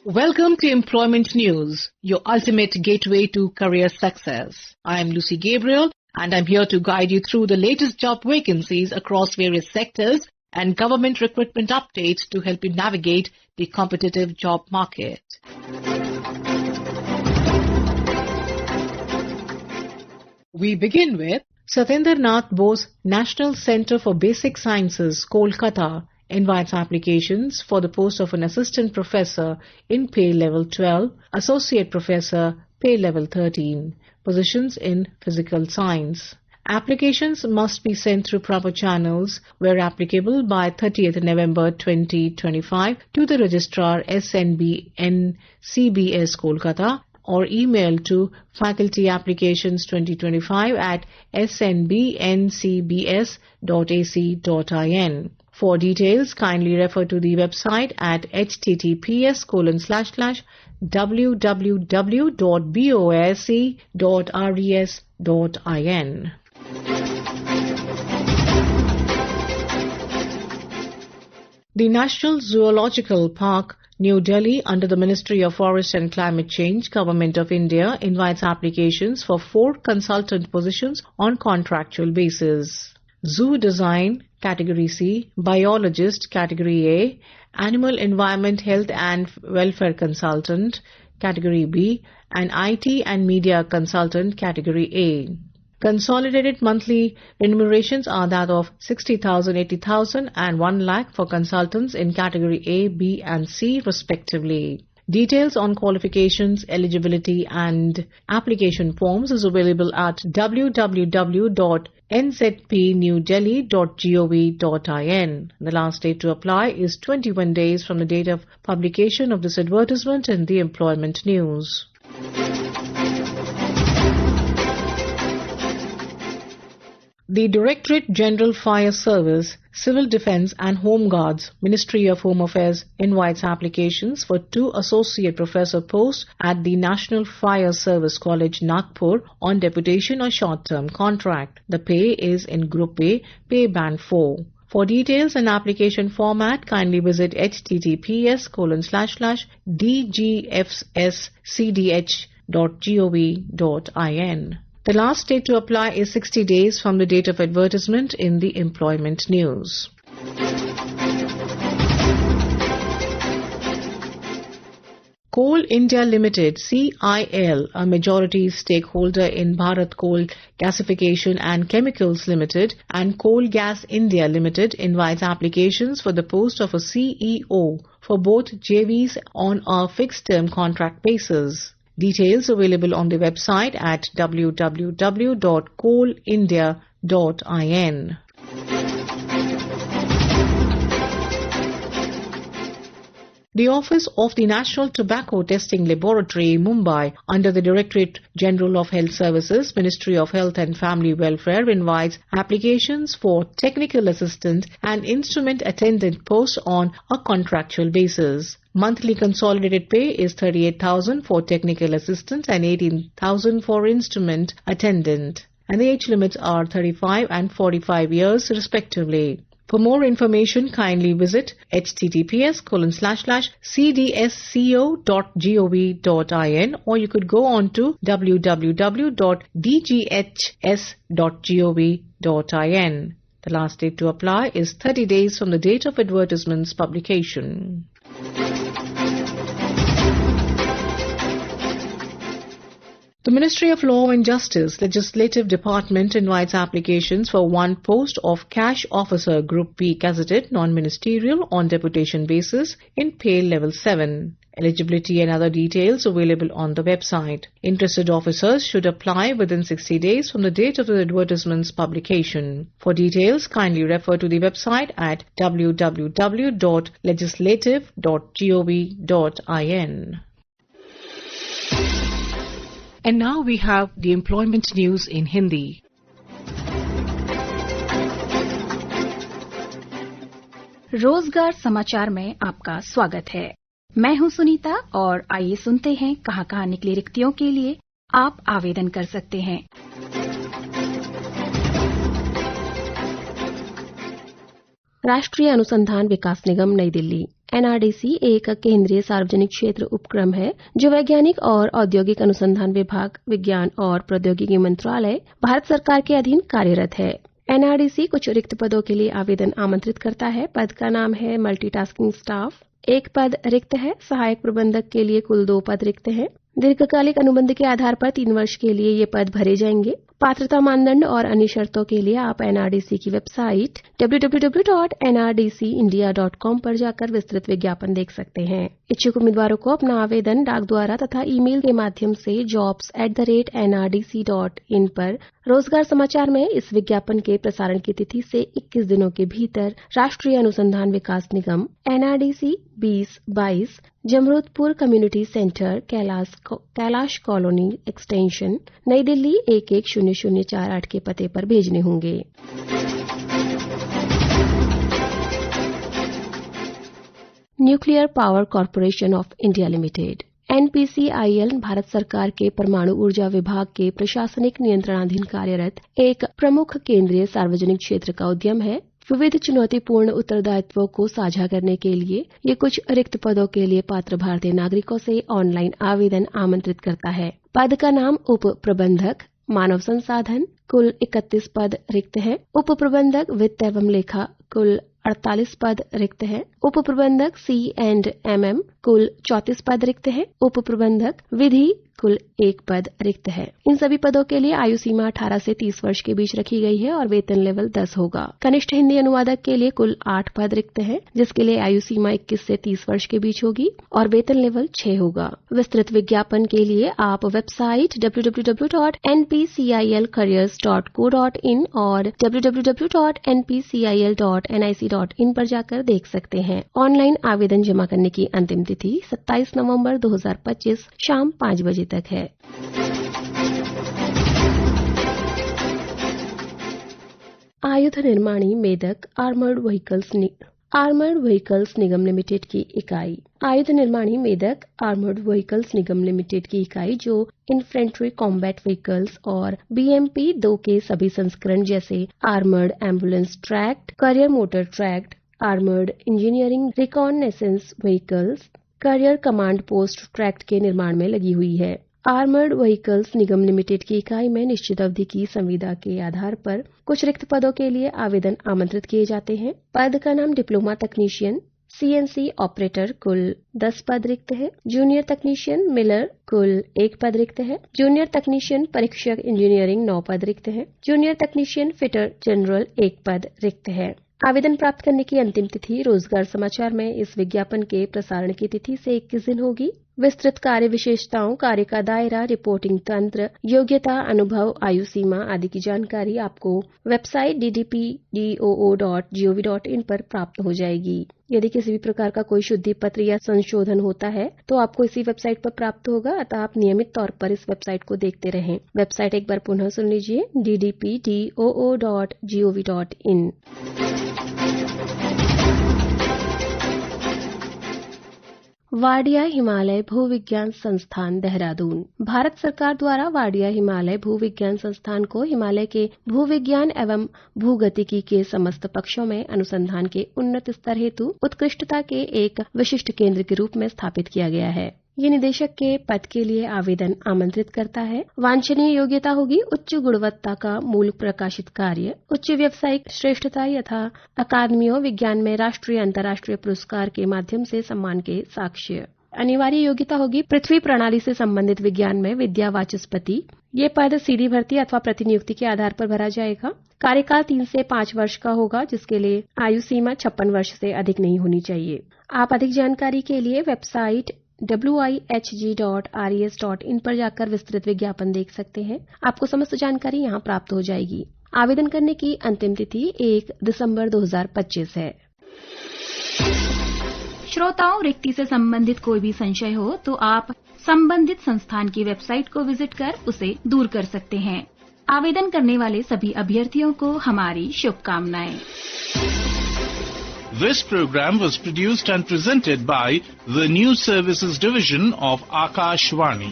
Welcome to Employment News, your ultimate gateway to career success. I am Lucy Gabriel and I'm here to guide you through the latest job vacancies across various sectors and government recruitment updates to help you navigate the competitive job market. We begin with Satyendra Nath Bose National Centre for Basic Sciences, Kolkata, invites applications for the post of an assistant professor in pay level 12, associate professor pay level 13, positions in physical science. Applications must be sent through proper channels where applicable by 30th November 2025 to the registrar SNB NCBS Kolkata or email to facultyapplications2025@snbncbs.ac.in. For details, kindly refer to the website at https://www.bosc.res.in. The National Zoological Park, New Delhi, under the Ministry of Forest and Climate Change, Government of India, invites applications for 4 consultant positions on contractual basis. Zoo Design, Category C, Biologist, Category A, Animal Environment Health and Welfare Consultant, Category B, and IT and Media Consultant, Category A. Consolidated monthly remunerations are that of 60,000, 80,000 and 1 lakh for consultants in Category A, B and C respectively. Details on qualifications, eligibility and application forms is available at www.nzpnewdelhi.gov.in. The last date to apply is 21 days from the date of publication of this advertisement in the Employment News. The Directorate General Fire Service, Civil Defence and Home Guards, Ministry of Home Affairs invites applications for 2 associate professor posts at the National Fire Service College, Nagpur on deputation or short-term contract. The pay is in Group A, pay band 4. For details and application format, kindly visit https://dgfscdh.gov.in. The last date to apply is 60 days from the date of advertisement in the Employment News. Coal India Limited, CIL, a majority stakeholder in Bharat Coal Gasification and Chemicals Limited and Coal Gas India Limited, invites applications for the post of a CEO for both JVs on a fixed-term contract basis. Details available on the website at www.coalindia.in. The Office of the National Tobacco Testing Laboratory, Mumbai, under the Directorate General of Health Services, Ministry of Health and Family Welfare, invites applications for technical assistant and instrument attendant posts on a contractual basis. Monthly consolidated pay is 38,000 for technical assistant and 18,000 for instrument attendant, and the age limits are 35 and 45 years respectively. For more information, kindly visit https://cdsco.gov.in or you could go on to www.dghs.gov.in. The last date to apply is 30 days from the date of advertisement's publication. The Ministry of Law and Justice Legislative Department invites applications for 1 post of Cash Officer Group B gazetted non-ministerial on deputation basis in pay level 7. Eligibility and other details available on the website. Interested officers should apply within 60 days from the date of the advertisement's publication. For details, kindly refer to the website at www.legislative.gov.in. And now we have the employment news in Hindi. रोजगार समाचार में आपका स्वागत है। मैं हूं सुनीता और आइए सुनते हैं कहां निकली रिक्तियों के लिए आप आवेदन कर सकते हैं। राष्ट्रीय अनुसंधान विकास निगम नई दिल्ली। एनआरडीसी एक केंद्रीय सार्वजनिक क्षेत्र उपक्रम है जो वैज्ञानिक और औद्योगिक अनुसंधान विभाग, विज्ञान और प्रौद्योगिकी मंत्रालय, भारत सरकार के अधीन कार्यरत है। एनआरडीसी कुछ रिक्त पदों के लिए आवेदन आमंत्रित करता है। पद का नाम है मल्टीटास्किंग स्टाफ। एक पद रिक्त है। सहायक प्रबंधक के लिए कुल 2 पद रिक्त हैं। दीर्घकालिक अनुबंध के आधार पर 3 वर्ष के लिए ये पद भरे जाएंगे। पात्रता मानदंड और अन्य शर्तों के लिए आप एनआरडीसी की वेबसाइट www.nrdcindia.com पर जाकर विस्तृत विज्ञापन देख सकते हैं। इच्छुक उम्मीदवारों को अपना आवेदन डाक द्वारा तथा ईमेल के माध्यम से jobs@nrdc.in पर रोजगार समाचार में इस विज्ञापन के प्रसारण की तिथि से 21 दिनों के भीतर राष्ट्रीय अनुसंधान विकास निगम NRDC 2022 Jamrudpur community centre, Kailash colony extension, Nai Delhi 110048 के पते पर भेजने होंगे। Nuclear power corporation of India limited NPCIL Bharat सरकार के परमाणु ऊर्जा विभाग के प्रशासनिक नियंत्रणाधीन कार्यरत एक प्रमुख केंद्रीय सार्वजनिक क्षेत्र का उद्यम है। विविध चुनौतीपूर्ण उत्तरदायित्वों को साझा करने के लिए ये कुछ रिक्त पदों के लिए पात्र भारतीय नागरिकों से ऑनलाइन आवेदन आमंत्रित करता है। पद का नाम उप प्रबंधक मानव संसाधन, कुल 31 पद रिक्त हैं। उप प्रबंधक वित्त एवं लेखा, कुल 48 पद रिक्त हैं। उप प्रबंधक C&MM, कुल 34 पद रिक्त हैं। उप प्रबंधक विधि, कुल 1 पद रिक्त है। इन सभी पदों के लिए आयु सीमा 18 से 30 वर्ष के बीच रखी गई है और वेतन लेवल 10 होगा। कनिष्ठ हिंदी अनुवादक के लिए कुल 8 पद रिक्त हैं, जिसके लिए आयु सीमा 21 से 30 वर्ष के बीच होगी और वेतन लेवल 6 होगा। विस्तृत विज्ञापन के लिए आप वेबसाइट www.npcilcareers.co.in और www.npcil.nic.in पर जाकर देख सकते हैं। ऑनलाइन आवेदन जमा करने की अंतिम तिथि 27 नवंबर 2025 शाम 5 बजे तक है। आयुध निर्माणी मेदक आर्मर्ड व्हीकल्स निगम लिमिटेड की इकाई। आयुध निर्माणी मेदक आर्मर्ड व्हीकल्स निगम लिमिटेड की इकाई जो इन्फेंट्री कॉम्बैट व्हीकल्स और BMP 2 के सभी संस्करण जैसे armoured ambulance tract, career motor tract, armoured engineering reconnaissance vehicles, career command post tract के निर्माण में लगी हुई है। आर्मर्ड व्हीकल्स निगम लिमिटेड की इकाई में निश्चित अवधि की संविदा के आधार पर कुछ रिक्त पदों के लिए आवेदन आमंत्रित किए जाते हैं। पद का नाम डिप्लोमा तकनीशियन, CNC ऑपरेटर, कुल 10 पद रिक्त है। जूनियर तकनीशियन मिलर, कुल 1 पद रिक्त है। जूनियर तकनीशियन परीक्षक इंजीनियरिंग 9 पद रिक्त है। जूनियर तकनीशियन फिटर जनरल 1 पद रिक्त है। आवेदन प्राप्त करने की अंतिम तिथि रोजगार समाचार में इस विज्ञापन के प्रसारण की तिथि से 21 दिन होगी। विस्तृत कार्य विशेषताओं, कार्य का दायरा, रिपोर्टिंग तंत्र, योग्यता, अनुभव, आयु सीमा आदि की जानकारी आपको वेबसाइट ddpdoo.gov.in पर प्राप्त हो जाएगी। यदि किसी भी प्रकार का कोई शुद्धि पत्र या संशोधन होता है तो आपको इसी वेबसाइट पर प्राप्त होगा, अतः आप नियमित तौर पर इस वेबसाइट को देखते रहें। वेबसाइट एक बार पुनः सुन लीजिए, ddpdoo.gov.in। वाडिया हिमालय भूविज्ञान संस्थान देहरादून। भारत सरकार द्वारा वाडिया हिमालय भूविज्ञान संस्थान को हिमालय के भूविज्ञान एवं भूगतिकी के समस्त पक्षों में अनुसंधान के उन्नत स्तर हेतु उत्कृष्टता के एक विशिष्ट केंद्र के रूप में स्थापित किया गया है। ये निदेशक के पद के लिए आवेदन आमंत्रित करता है। वांछनीय योग्यता होगी उच्च गुणवत्ता का मूल प्रकाशित कार्य, उच्च व्यावसायिक श्रेष्ठता यथा अकादमियों, विज्ञान में राष्ट्रीय अंतर्राष्ट्रीय पुरस्कार के माध्यम से सम्मान के साक्ष्य। अनिवार्य योग्यता होगी पृथ्वी प्रणाली से संबंधित विज्ञान में विद्या वाचस्पति। ये पद सीधी भर्ती अथवा प्रतिनियुक्ति के आधार पर भरा जाएगा। कार्यकाल 3 से 5 वर्ष का होगा, जिसके लिए आयु सीमा 56 वर्ष से अधिक नहीं होनी चाहिए। आप अधिक जानकारी के लिए वेबसाइट wihg.res.in पर जाकर विस्तृत विज्ञापन देख सकते हैं। आपको समस्त जानकारी यहां प्राप्त हो जाएगी। आवेदन करने की अंतिम तिथि 1 दिसंबर 2025 है। श्रोताओं, रिक्ति से संबंधित कोई भी संशय हो तो आप संबंधित संस्थान की वेबसाइट को विजिट कर उसे दूर कर सकते हैं। आवेदन करने वाले सभी अभ्यर्थियों को हमारी शुभकामनाएं। This program was produced and presented by the News Services Division of Akashvani.